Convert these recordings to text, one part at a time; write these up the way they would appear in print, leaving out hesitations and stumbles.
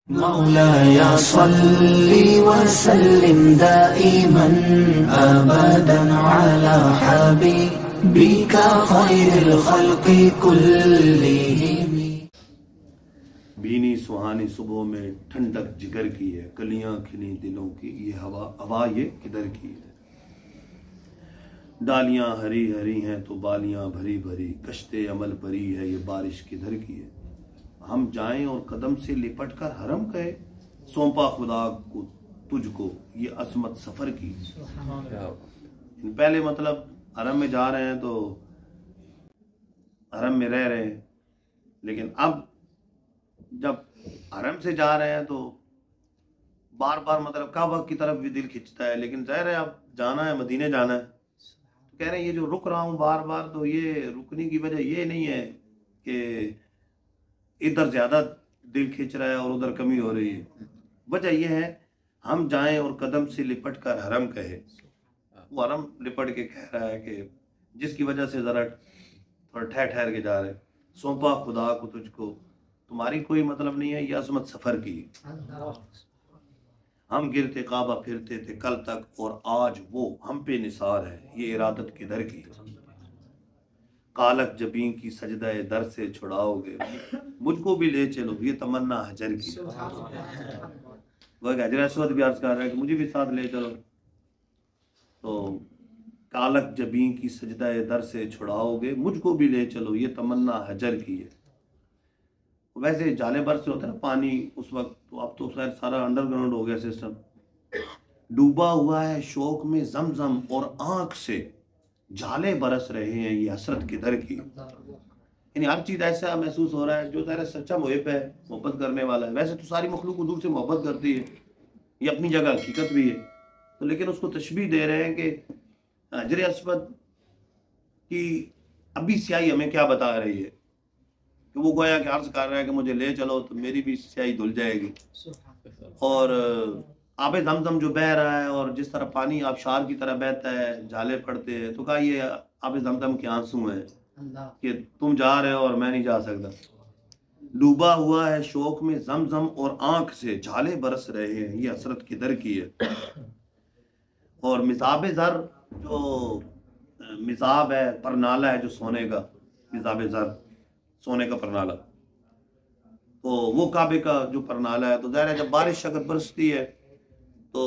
مولاي صل وسلم دائما أبدا على حبيبك خير الخلق كلهم۔ بھینی سہانی صبحوں میں ٹھنڈک جگر کی ہے، کلیاں کھلی دلوں کی یہ ہوا یہ کدھر کی ہے؟ ڈالیاں ہری ہری ہیں تو بالیاں بھری بھری، کشت عمل پری ہے یہ بارش کدھر کی ہے؟ ہم جائیں اور قدم سے لپٹ کر حرم کہے، سونپا خدا کو تجھ کو یہ عصمت سفر کی۔ پہلے مطلب حرم میں جا رہے ہیں تو حرم میں رہ رہے ہیں، لیکن اب جب حرم سے جا رہے ہیں تو بار بار مطلب کعبہ کی طرف بھی دل کھنچتا ہے، لیکن ظاہر ہے اب جانا ہے، مدینے جانا ہے، تو کہہ رہے ہیں یہ جو رک رہا ہوں بار بار، تو یہ رکنے کی وجہ یہ نہیں ہے کہ ادھر زیادہ دل کھینچ رہا ہے اور ادھر کمی ہو رہی ہے، وجہ یہ ہے ہم جائیں اور قدم سے لپٹ کر حرم کہے۔ وہ حرم لپٹ کے کہہ رہا ہے کہ جس کی وجہ سے ذرا تھوڑا ٹھہر کے جا رہے، سونپا خدا کو تجھ کو، تمہاری کوئی مطلب نہیں ہے، یہ عظمت سفر کی۔ ہم گرتے کعبہ پھرتے تھے کل تک اور آج وہ ہم پہ نثار ہے، یہ ارادت کدھر کی؟ کالک جبیں کی سجدہ در سے چھڑاؤ گے، مجھ کو بھی لے چلو یہ تمنا حجر کی۔ وہ حجر اسود بھی عرض کر رہا ہے کہ مجھے بھی ساتھ لے چلو، تو کالک جبیں کی سجدہ در سے چھڑاؤ گے، مجھ کو بھی لے چلو یہ تمنا حجر کی ہے۔ ویسے جالے بر سے ہوتا ہے نا پانی اس وقت، تو اب تو سارا انڈر گراؤنڈ ہو گیا سسٹم۔ ڈوبا ہوا ہے شوق میں زمزم اور آنکھ سے جھالے برس رہے ہیں یہ حسرت کدھر کی۔ یعنی ہر چیز ایسا محسوس ہو رہا ہے جو ظاہر سچا محب ہے، محبت کرنے والا ہے، ویسے تو ساری مخلوق حضور سے محبت کرتی ہے، یہ اپنی جگہ حقیقت بھی ہے، تو لیکن اس کو تشبیہ دے رہے ہیں کہ حجر اسود کی ابھی سیاہی ہمیں کیا بتا رہی ہے، کہ وہ گویا کہ عرض کر رہا ہے کہ مجھے لے چلو تو میری بھی سیاہی دھل جائے گی۔ اور آب زمزم جو بہہ رہا ہے اور جس طرح پانی آبشار کی طرح بہتا ہے، جھالے پڑتے ہیں، تو کہا یہ آب زمزم کے آنسو ہیں کہ تم جا رہے ہو اور میں نہیں جا سکتا۔ ڈوبا ہوا ہے شوق میں زمزم اور آنکھ سے جھالے برس رہے ہیں یہ حسرت کدھر کی ہے۔ اور مزاب زر، جو مزاب ہے پرنالہ ہے جو سونے کا، مزاب زر سونے کا پرنالہ، تو وہ کعبے کا جو پرنالہ ہے، تو ظاہر ہے جب بارش اگر برستی ہے تو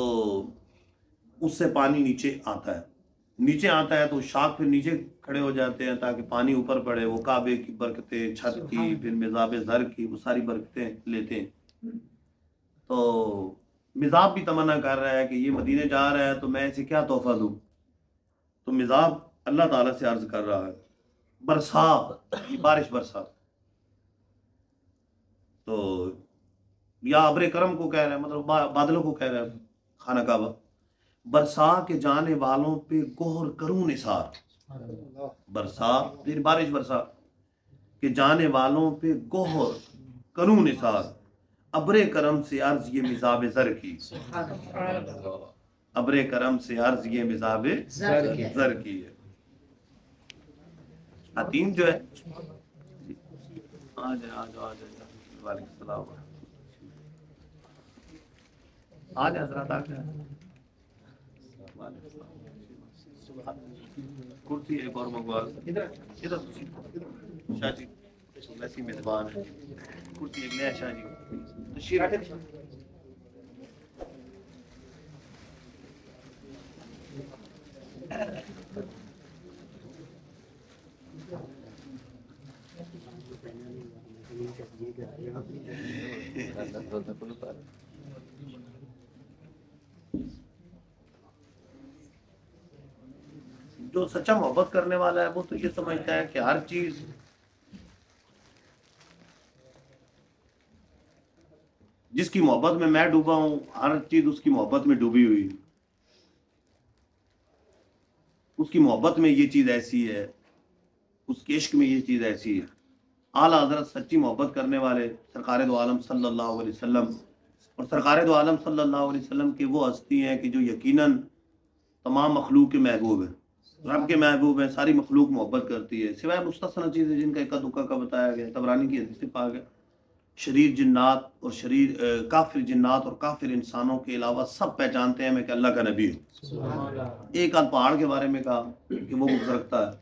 اس سے پانی نیچے آتا ہے تو شاخ پھر نیچے کھڑے ہو جاتے ہیں تاکہ پانی اوپر پڑے، وہ کعبے کی برکتیں، چھت کی، پھر مزاب زر کی، وہ ساری برکتیں لیتے ہیں۔ تو مزاب بھی تمنا کر رہا ہے کہ یہ مدینے جا رہا ہے تو میں اسے کیا تحفہ دوں، تو مزاب اللہ تعالیٰ سے عرض کر رہا ہے برسا، یہ بارش برسا، تو یا ابر کرم کو کہہ رہا ہے، مطلب بادلوں کو کہہ رہا ہے خانہ کعبہ، برسا کے جانے والوں پہ گوہر کروں نثار، برسا پھر بارش برسا کہ جانے والوں پہ گوہر کروں نثار، ابر کرم سے عرض یہ مزاب زر کی، ابر کرم سے عرض یہ مزاب زر کی ہے۔ حتیم جو ہے وعلیکم السلام، آج حضرات آ گیا، کرسی ایک اور منگوا، ادھر شاہ جی ویسی میزبان ہے، کرسی ایک نیا شاہ جی تشریف۔ جو سچا محبت کرنے والا ہے وہ تو یہ سمجھتا ہے کہ ہر چیز جس کی محبت میں ڈوبا ہوں، ہر چیز اس کی محبت میں ڈوبی ہوئی، اس کی محبت میں یہ چیز ایسی ہے، اس کے عشق میں یہ چیز ایسی ہے۔ اعلیٰ حضرت سچی محبت کرنے والے سرکار دو عالم صلی اللہ علیہ وسلم، اور سرکار دو عالم صلی اللہ علیہ وسلم کے وہ ہستی ہیں کہ جو یقیناً تمام مخلوق کے محبوب ہیں، رب کے محبوب ہیں، ساری مخلوق محبت کرتی ہے، سوائے مستثنی چیزیں جن کا اکا دکا کا بتایا گیا، طبرانی کی حدیث پاک ہے، شریر جنات اور کافر جنات اور کافر انسانوں کے علاوہ سب پہچانتے ہیں میں کہ اللہ کا نبی ہوں۔ ایک آدھ پہاڑ کے بارے میں کہا کہ وہ بغض رکھتا ہے،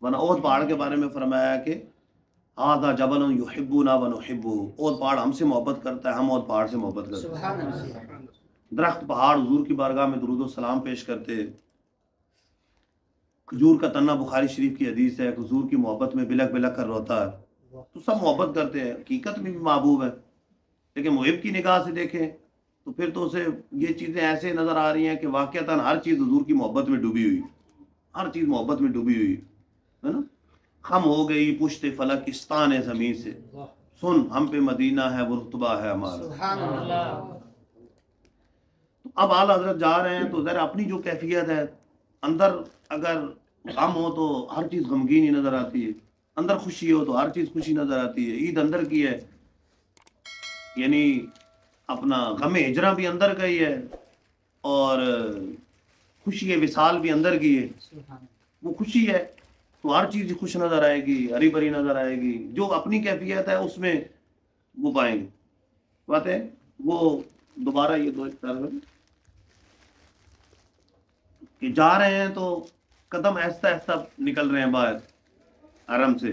ورنہ احد پہاڑ کے بارے میں فرمایا کہ ھذا جبل یحبنا ونحبہ، احد پہاڑ ہم سے محبت کرتا ہے، ہم احد پہاڑ سے محبت کرتے ہیں۔ درخت پہاڑ حضور کی بارگاہ میں درود و سلام پیش کرتے، کھجور کا تنہ بخاری شریف کی حدیث ہے، حضور کی محبت میں بلک بلک کر روتا ہے، تو سب محبت کرتے ہیں، حقیقت میں بھی محبوب ہے۔ لیکن محب کی نگاہ سے دیکھیں تو پھر تو اسے یہ چیزیں ایسے نظر آ رہی ہیں کہ واقعتاً ہر چیز حضور کی محبت میں ڈوبی ہوئی، ہر چیز محبت میں ڈوبی ہوئی ہے نا۔ خم ہو گئی پشت فلک استان زمین سے، سن ہم پہ مدینہ ہے وہ رتبہ ہے ہمارا۔ تو اب اعلیٰ حضرت جا رہے ہیں تو ذرا اپنی جو کیفیت ہے، اندر اگر غم ہو تو ہر چیز غمگین ہی نظر آتی ہے، اندر خوشی ہو تو ہر چیز خوشی نظر آتی ہے۔ عید اندر کی ہے، یعنی اپنا غم ہجرہ بھی اندر کا ہی ہے، اور خوشی وصال بھی اندر کی ہے۔ وہ خوشی ہے تو ہر چیز خوش نظر آئے گی، ہری بھری نظر آئے گی، جو اپنی کیفیت ہے اس میں وہ پائیں گے۔ بات ہے وہ دوبارہ یہ دو کہ جا رہے ہیں تو قدم آہستہ آہستہ نکل رہے ہیں باہر حرم سے،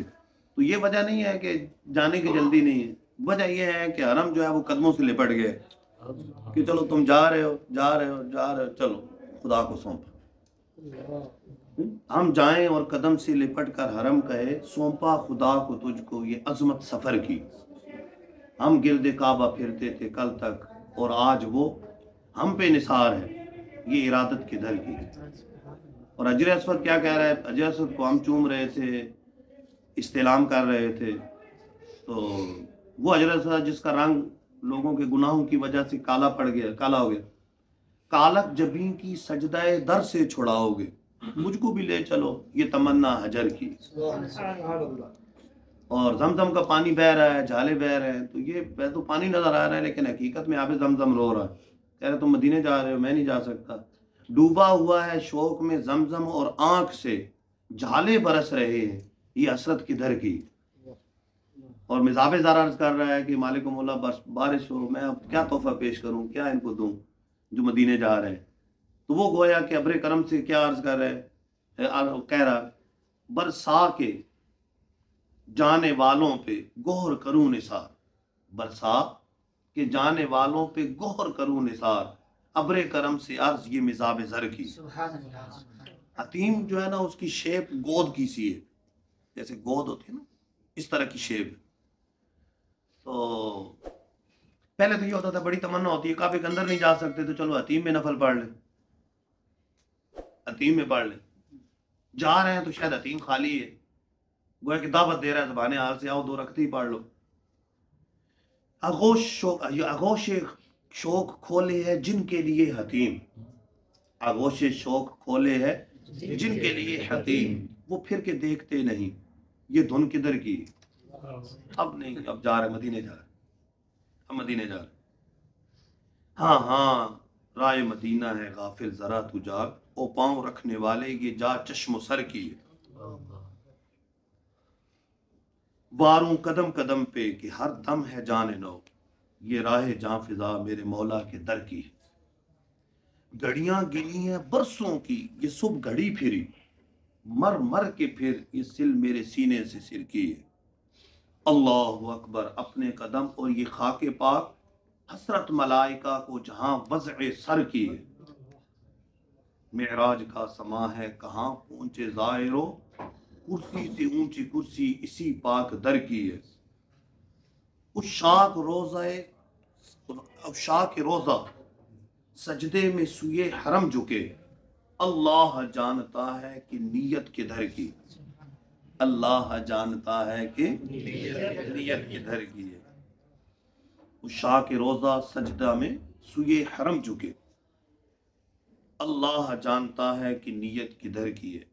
تو یہ وجہ نہیں ہے کہ جانے کی جلدی نہیں ہے، وجہ یہ ہے کہ حرم جو ہے وہ قدموں سے لپٹ گئے کہ چلو تم جا رہے ہو جا رہے ہو جا رہے ہو، چلو خدا کو سونپا۔ ہم جائیں اور قدم سے لپٹ کر حرم کہے، سونپا خدا کو تجھ کو یہ عظمت سفر کی۔ ہم گرد کعبہ پھرتے تھے کل تک اور آج وہ ہم پہ نثار ہے، یہ ارادت کدھر کی۔ اور حجر اسود کیا کہہ رہا ہے؟ حجر اسود کو ہم چوم رہے تھے، استعلام کر رہے تھے، تو وہ حجر اسود جس کا رنگ لوگوں کے گناہوں کی وجہ سے کالا پڑ گیا، کالا ہو گیا، کالک جبیں کی سجدہ در سے چھڑاؤ گے، مجھ کو بھی لے چلو یہ تمنا حجر کی۔ اور زمزم کا پانی بہ رہا ہے، جھالے بہ رہے ہیں، تو یہ تو پانی نظر آ رہا ہے لیکن حقیقت میں آب زمزم رو رہا ہے، کہہ رہے تم مدینے جا رہے ہو، میں نہیں جا سکتا۔ ڈوبا ہوا ہے شوق میں زمزم اور آنکھ سے جھالے برس رہے ہیں، یہ حسرت کدھر کی۔ اور مزاب زارا عرض کر رہا ہے کہ مالک مولا بارش ہو، میں اب کیا تحفہ پیش کروں، کیا ان کو دوں جو مدینے جا رہے ہیں۔ تو وہ گویا کہ ابر کرم سے کیا عرض کر رہے ہیں، کہہ رہا برسا کے جانے والوں پہ گوہر کروں نثار، برسا کے جانے والوں پہ گوہر کروں نثار، ابر کرم سے عرض یہ مزاب زر کی۔ حتیم جو ہے نا اس کی شیپ گود کی سی ہے، جیسے گود ہوتی ہے نا اس طرح کی شیپ۔ تو پہلے تو یہ ہوتا تھا، بڑی تمنا ہوتی ہے کعبے کے اندر نہیں جا سکتے تو چلو حتیم میں نفل پڑھ لیں، حتیم میں پڑھ لیں۔ جا رہے ہیں تو شاید حتیم خالی ہے، گویا کہ دعوت دے رہا ہے زبان حال سے، آؤ دو رکعت ہی پڑھ لو۔ آغوش شوق کھولے ہے جن کے لیے حتیم، آغوش شوق کھولے ہے جن کے لیے حتیم، وہ پھر کے دیکھتے نہیں یہ دھن کدھر کی۔ اب نہیں، اب جا رہے مدینے جا رہے، اب مدینے جا رہے۔ ہاں ہاں رائے مدینہ ہے غافل ذرا تو جاگ، او پاؤں رکھنے والے یہ جا چشم و سر کی ہے۔ واروں قدم قدم پہ کہ ہر دم ہے جان نو، یہ راہ جاں فضا میرے مولا کے در کی ہے۔ گھڑیاں گنی ہیں برسوں کی یہ صبح گھڑی پھری، مر مر کے پھر یہ سل میرے سینے سے سر کی ہے۔ اللہ اکبر اپنے قدم اور یہ خاک پاک حسرت ملائکہ کو جہاں وضع سر کی ہے۔ معراج کا سما ہے کہاں پہنچے زائرو، کرسی سے اونچی کرسی اسی پاک در کی ہے۔ عشاق روزہ سجدے میں سوئے حرم جھکے، اللہ جانتا ہے کہ نیت کدھر کی، اللہ جانتا ہے کہ نیت کدھر کی ہے۔ عشاق روزہ سجدہ میں سوئے حرم جھکے، اللہ جانتا ہے کہ نیت کدھر کی ہے۔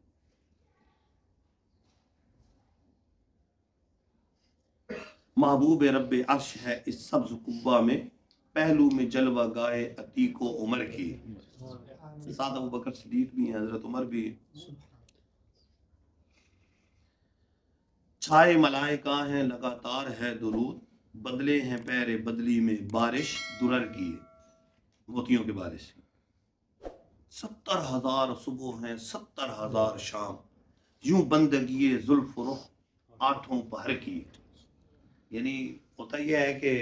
محبوب رب عرش ہے اس سبز قبہ میں، پہلو میں جلوہ گائے عتیق و عمر کی۔ ساتھ ابو بکر صدیق بھی ہیں، حضرت عمر بھی۔ چھائے ملائکہ ہیں لگاتار ہے درود، بدلے ہیں پیر بدلی میں بارش درر کی ہے، موتیوں کی بارش. 70,000 صبح ہیں 70,000 شام، یوں بندگی زلف و رخ آٹھوں پہر کی. یعنی ہوتا یہ ہے کہ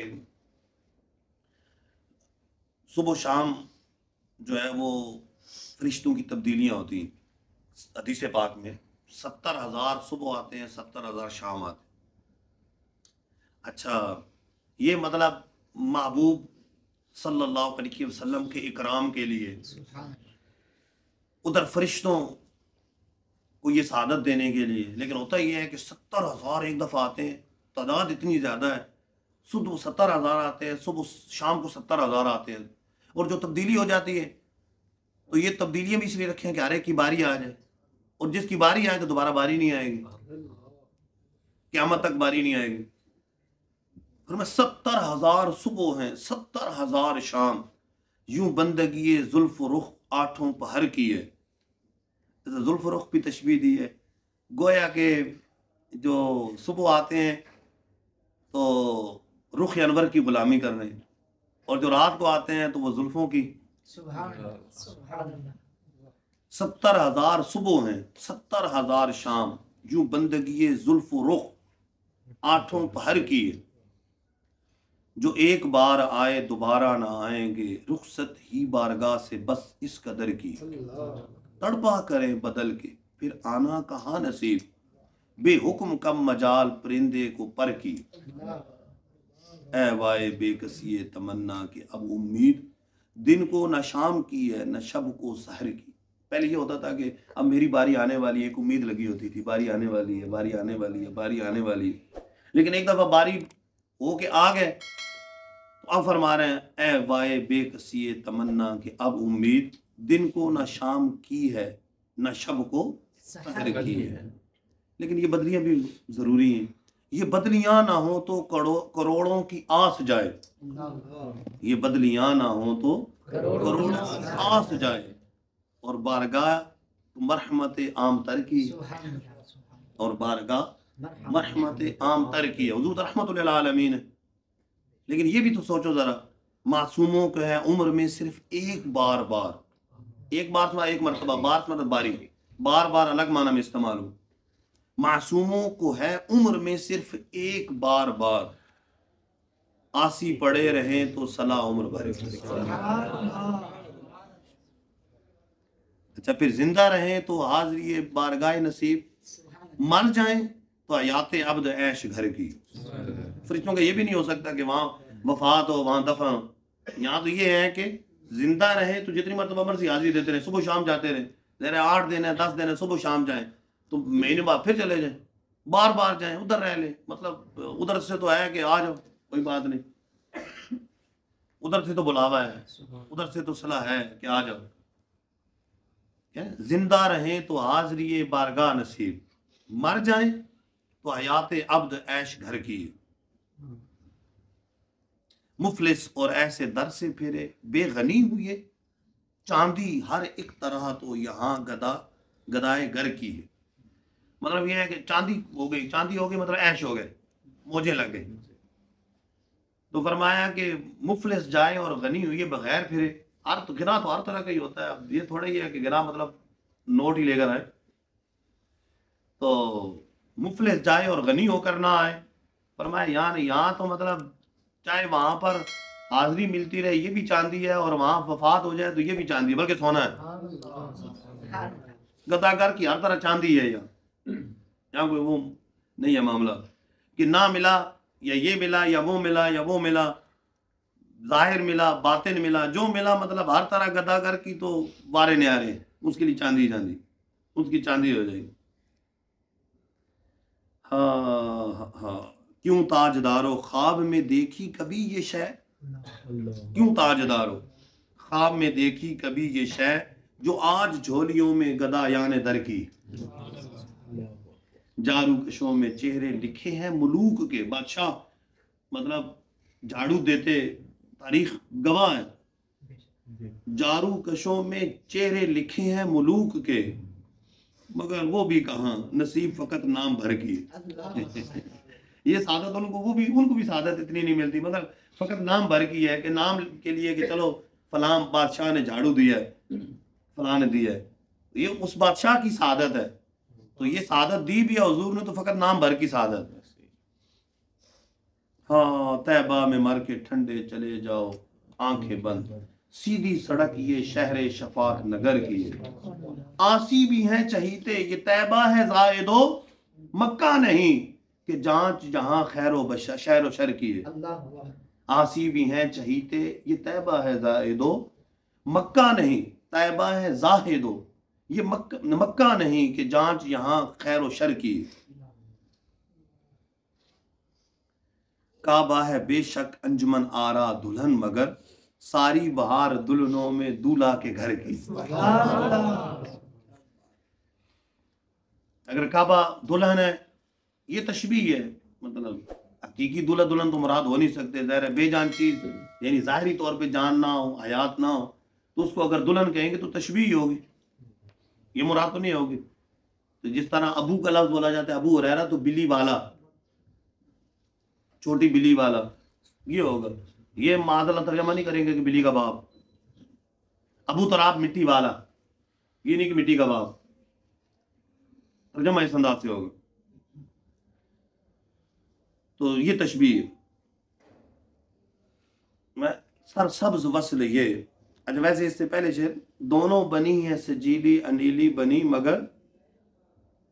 صبح و شام جو ہے وہ فرشتوں کی تبدیلیاں ہوتی ہیں. حدیث پاک میں 70,000 صبح آتے ہیں 70,000 شام آتے ہیں. اچھا یہ مطلب محبوب صلی اللہ علیہ وسلم کے اکرام کے لیے ادھر فرشتوں کو یہ سعادت دینے کے لیے. لیکن ہوتا یہ ہے کہ 70,000 ایک دفعہ آتے ہیں، تعداد اتنی زیادہ ہے. صبح 70,000 آتے ہیں، صبح شام کو 70,000 آتے ہیں. اور جو تبدیلی ہو جاتی ہے تو یہ تبدیلیاں بھی اس لیے رکھیں کہ ہر ایک کی باری آ جائے، اور جس کی باری آئے تو دوبارہ باری نہیں آئے گی، قیامت تک باری نہیں آئے گی. پھر میں 70,000 صبح ہیں 70,000 شام، یوں بندگی زلف و رخ آٹھوں پہر کی ہے. زلف و رخ بھی تشبیہ دی ہے، گویا کہ جو صبح آتے ہیں تو رخ انور کی غلامی کر رہے ہیں، اور جو رات کو آتے ہیں تو وہ زلفوں کی. سبحان اللہ. 70,000 صبح ہیں 70,000 شام، یوں بندگی زلف و رخ آٹھوں پہر کی ہے. جو ایک بار آئے دوبارہ نہ آئیں گے، رخصت ہی بارگاہ سے بس اس قدر کی. تڑپا کریں بدل کے پھر آنا کہاں نصیب، بے حکم کم مجال پرندے کو پر کی. اے وائے بے کسی تمنا کہ اب امید دن کو نہ شام کی ہے نہ شب کو سحر کی. پہلے یہ ہوتا تھا کہ اب میری باری آنے والی ہے، ایک امید لگی ہوتی تھی باری آنے والی ہے، باری آنے والی ہے، باری آنے والی ہے. لیکن ایک دفعہ باری ہو کے آ گئے تو اب فرما رہے ہیں اے وائے بے کسی تمنا کہ اب امید دن کو نہ شام کی ہے نہ شب کو سحر کی ہے. لیکن یہ بدلیاں بھی ضروری ہیں. یہ بدلیاں نہ ہوں تو کروڑوں کی آس جائے، یہ بدلیاں نہ ہوں تو کروڑوں کی آس جائے. اور بارگاہ مرحمت عام تر کی، اور بارگاہ مرحمت عام تر کی. حضور رحمت للعالمین ہے. لیکن یہ بھی تو سوچو ذرا، معصوموں کو ہے عمر میں صرف ایک بار ایک مرتبہ، بار مطلب باری، بار بار الگ معنی میں استعمال ہو. معصوموں کو ہے عمر میں صرف ایک بار آسی پڑے رہیں تو صلاح عمر بھر. اچھا پھر زندہ رہیں تو حاضری بارگاہ نصیب، مر جائیں تو حیات عبد عیش گھر کی. فرشتوں کا یہ بھی نہیں ہو سکتا کہ وہاں وفات ہو وہاں دفن ہو. یہاں تو یہ ہے کہ زندہ رہیں تو جتنی مرتبہ مرضی حاضری دیتے رہیں، صبح شام جاتے رہیں. ذرا 8 دن ہے 10 دن ہے، صبح شام جائیں تو مہینے بعد پھر چلے جائیں، بار بار جائیں، ادھر رہ لیں. مطلب ادھر سے تو ہے کہ آ جاؤ کوئی بات نہیں، ادھر سے تو بلاوا ہے، ادھر سے تو صلاح ہے کہ آ جاؤ. زندہ رہیں تو حاضری بارگاہ نصیب، مر جائیں تو حیات عبد عیش گھر کی. مفلس اور ایسے در سے پھرے بے غنی ہوئے، چاندی ہر ایک طرح تو یہاں گدائے گر کی. مطلب یہ ہے کہ چاندی ہو گئی مطلب عیش ہو گئے، موجیں لگ گئی. تو فرمایا کہ مفلس جائے اور غنی ہوئے بغیر پھرے. گنا تو ہر طرح کا ہی ہوتا ہے. اب یہ تھوڑا ہی ہے کہ گنا مطلب نوٹ ہی لے کر آئے. تو مفلس جائے اور غنی ہو کر نہ آئے. فرمایا یہاں تو مطلب چاہے وہاں پر حاضری ملتی رہے یہ بھی چاندی ہے، اور وہاں وفات ہو جائے تو یہ بھی چاندی ہے، بلکہ سونا ہے. گداگر کی ہر طرح چاندی ہے. یہاں کوئی وہ نہیں ہے معاملہ کہ نہ ملا یا یہ ملا یا وہ ملا یا وہ ملا، ظاہر ملا باطن ملا، جو ملا مطلب ہر طرح گداگر کی تو وارے نیارے ہیں. اس کے لیے چاندی اس کی چاندی ہو جائے گی. ہاں کیوں تاجدارو خواب میں دیکھی کبھی یہ شے، کیوں تاجدارو خواب میں دیکھی کبھی یہ شے، جو آج جھولیوں میں گدا یان در کی. جارو کشوں میں چہرے لکھے ہیں ملوک کے. بادشاہ مطلب جھاڑو دیتے، تاریخ گواہ ہے. جارو کشوں میں چہرے لکھے ہیں ملوک کے، مگر وہ بھی کہاں نصیب فقط نام بھر کی. یہ سعادت ان کو بھی سعادت اتنی نہیں ملتی، مگر فقط نام بھر کی ہے کہ نام کے لیے کہ چلو فلاں بادشاہ نے جھاڑو دیا ہے، فلاں نے دیا ہے، یہ اس بادشاہ کی سعادت ہے، تو یہ سعادت دی بھی ہے حضور نے تو فقط نام بھر کی سعادت. ہاں طیبہ میں مر کے ٹھنڈے چلے جاؤ آنکھیں بند، سیدھی سڑک یہ شہر شفاق نگر کی ہے، آسی بھی ہیں چہیتے یہ طیبہ ہے زائد و مکہ نہیں کہ جانچ جہاں خیر و شہر و شر کی ہے. آسی بھی ہیں چہیتے یہ طیبہ ہے زائد و مکہ نہیں، طیبہ ہے زاہد و یہ مکہ نہیں کہ جانچ یہاں خیر و شر کی ہے. کعبہ ہے بے شک انجمن آرا دلہن مگر ساری بہار دلہنوں میں دولہا کے گھر کی. اگر کعبہ دلہن ہے یہ تشبیہ ہے، مطلب حقیقی دولہا دلہن تو مراد ہو نہیں سکتے، ظاہر ہے بے جان چیز یعنی ظاہری طور پہ جان نہ ہو، حیات نہ ہو، تو اس کو اگر دلہن کہیں گے تو تشبیہ ہوگی، یہ مراد تو نہیں ہوگی. تو جس طرح ابو کا لفظ بولا جاتا ہے ابو ہریرہ تو بلی والا، چھوٹی بلی والا، یہ ہوگا. یہ معاذ اللہ ترجمہ نہیں کریں گے کہ بلی کا باپ. ابو تراب مٹی والا، یہ نہیں کہ مٹی کا باپ، ترجمہ اس انداز سے ہوگا. تو یہ تشبیہ میں سر سبز وصل یہ. اچھا ویسے اس سے پہلے شعر دونوں بنی ہیں سجیلی انیلی بنی مگر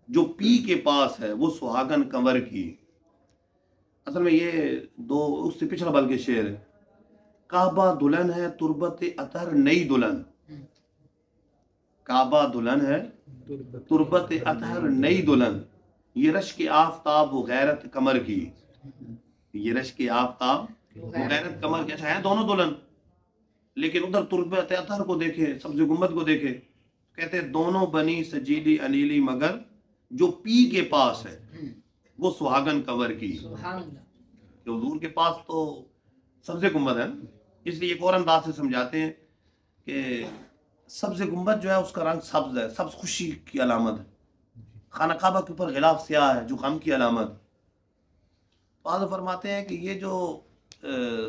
جو پی کے پاس ہے وہ سہاگن کنور کی. اصل میں یہ دو اس سے پچھلا بلکہ شعر ہے. کعبہ دلہن ہے تربت اطہر نئی دلہن، کعبہ دلہن ہے تربت اطہر نئی دلہن یہ رشک آفتاب و غیرت کمر کی. یہ رشک آفتاب و غیرت کمر کی. اچھا ہے دونوں دلہن، لیکن ادھر تربت اطہر کو دیکھے، سبز گنبد کو دیکھے، کہتے دونوں بنی سجیلی انیلی مگر جو پی کے پاس ہے وہ سہاگن کور کی. کہ حضور کے پاس تو سبز گنبد ہے، اس لیے ایک اور انداز سے سمجھاتے ہیں کہ سبز گنبد جو ہے اس کا رنگ سبز ہے، سبز خوشی کی علامت ہے. خانہ کعبہ کے اوپر غلاف سیاہ ہے جو غم کی علامت. بعض فرماتے ہیں کہ یہ جو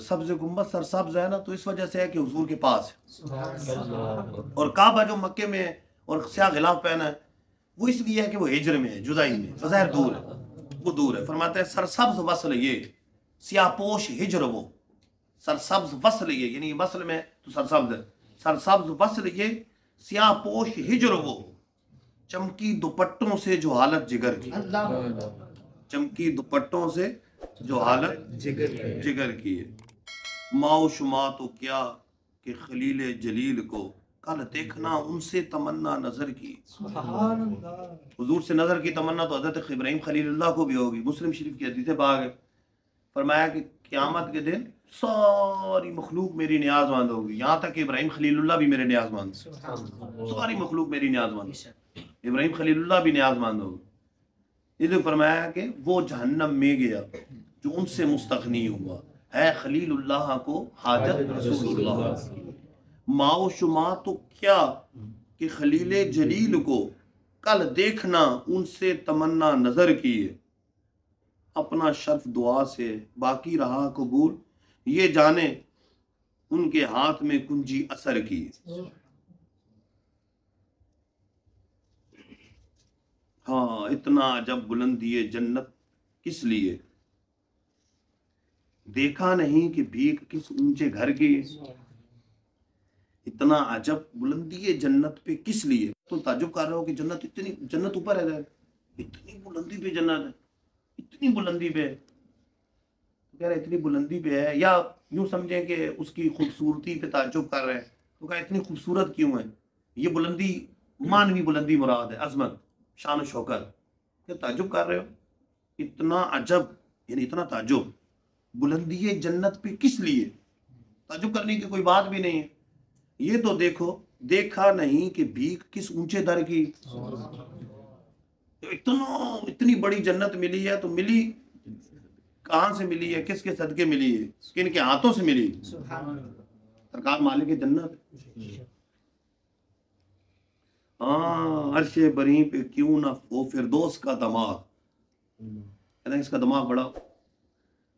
سبز گنبد سر سبز ہے نا تو اس وجہ سے ہے کہ حضور کے پاس ہے، اور کعبہ جو مکے میں ہے اور سیاہ غلاف پہنا ہے وہ اس لیے ہے کہ وہ ہجر میں ہے، جدائی میں، بظاہر دور ہے، وہ دور ہے. فرماتے ہیں سر سبز وصل یہ سیاہ پوش ہجر وہ، سر سبز وصل یہ یعنی وصل میں تو سر سبز ہے، سر سبز وصل یہ سیاہ پوش ہجر وہ چمکی دوپٹوں سے جو حالت جگر کی. چمکی دوپٹوں سے جو حالت جگر کی ہے. ماؤ شما تو کیا کہ خلیل جلیل کو کل دیکھنا ان سے تمنا نظر کی. حضور سے نظر کی تمنا تو حضرت ابراہیم خلیل اللہ کو بھی ہوگی. مسلم شریف کی حدیث پاک ہے، فرمایا کہ قیامت کے دن ساری مخلوق میری نیاز مند ہوگی، یہاں تک کہ ابراہیم خلیل اللہ بھی میرے نیاز مند، ساری مخلوق میری نیاز مند، ابراہیم خلیل اللہ بھی نیاز مند ہوگی. اس لیے فرمایا کہ وہ جہنم میں گیا جو ان سے مستغنی ہوا، ہے خلیل اللہ کو حاجت رسول اللہ. ماؤ شما تو کیا کہ خلیل جلیل کو کل دیکھنا ان سے تمنا نظر کیے. اپنا شرف دعا سے باقی رہا قبول یہ جانے ان کے ہاتھ میں کنجی اثر کی. ہاں اتنا عجب بلندی جنت کس لیے دیکھا نہیں کہ بھیک کس اونچے گھر کی. اتنا عجب بلندی جنت پہ کس لیے. تو تعجب کر رہے ہو کہ جنت اتنی، جنت اوپر ہے، اتنی بلندی پہ جنت ہے، اتنی بلندی پہ. کہہ رہے اتنی بلندی پہ ہے، یا یوں سمجھیں کہ اس کی خوبصورتی پہ تعجب کر رہے ہیں تو کہا اتنی خوبصورت کیوں ہے. یہ بلندی مانوی بلندی مراد ہے، عظمت، شان و شوکت. کہ تعجب کر رہے ہو، اتنا عجب یعنی اتنا تعجب بلندی جنت پہ کس لیے. تعجب کرنے کی کوئی بات بھی نہیں ہے. یہ تو دیکھو دیکھا نہیں کہ بھیک کس اونچے در کی. اتنی بڑی جنت ملی ہے تو ملی کہاں سے ملی ہے، کس کے صدقے ملی ہے، کن کے ہاتھوں سے ملی. سرکار مالک جنت. ہاں عرش بری پہ کیوں نہ ہو فردوس کا دماغ. اس کا دماغ بڑا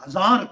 1000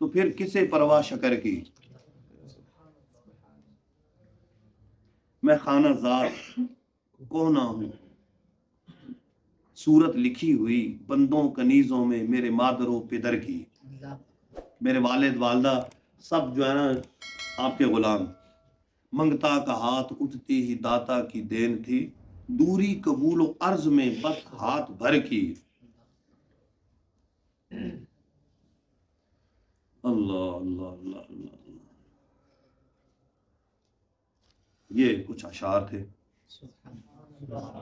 تو پھر کسے پرواہ شکر کی. میں خانہ ذات کونا ہوں، صورت لکھی ہوئی بندوں کنیزوں میں میرے مادر و پدر کی. میرے والد والدہ سب جو ہے نا آپ کے غلام. منگتا کا ہاتھ اٹھتی ہی داتا کی دین تھی، دوری قبول و عرض میں بس ہاتھ بھر کی. اللہ اللہ اللہ اللہ. یہ کچھ اشعار تھے. اللہ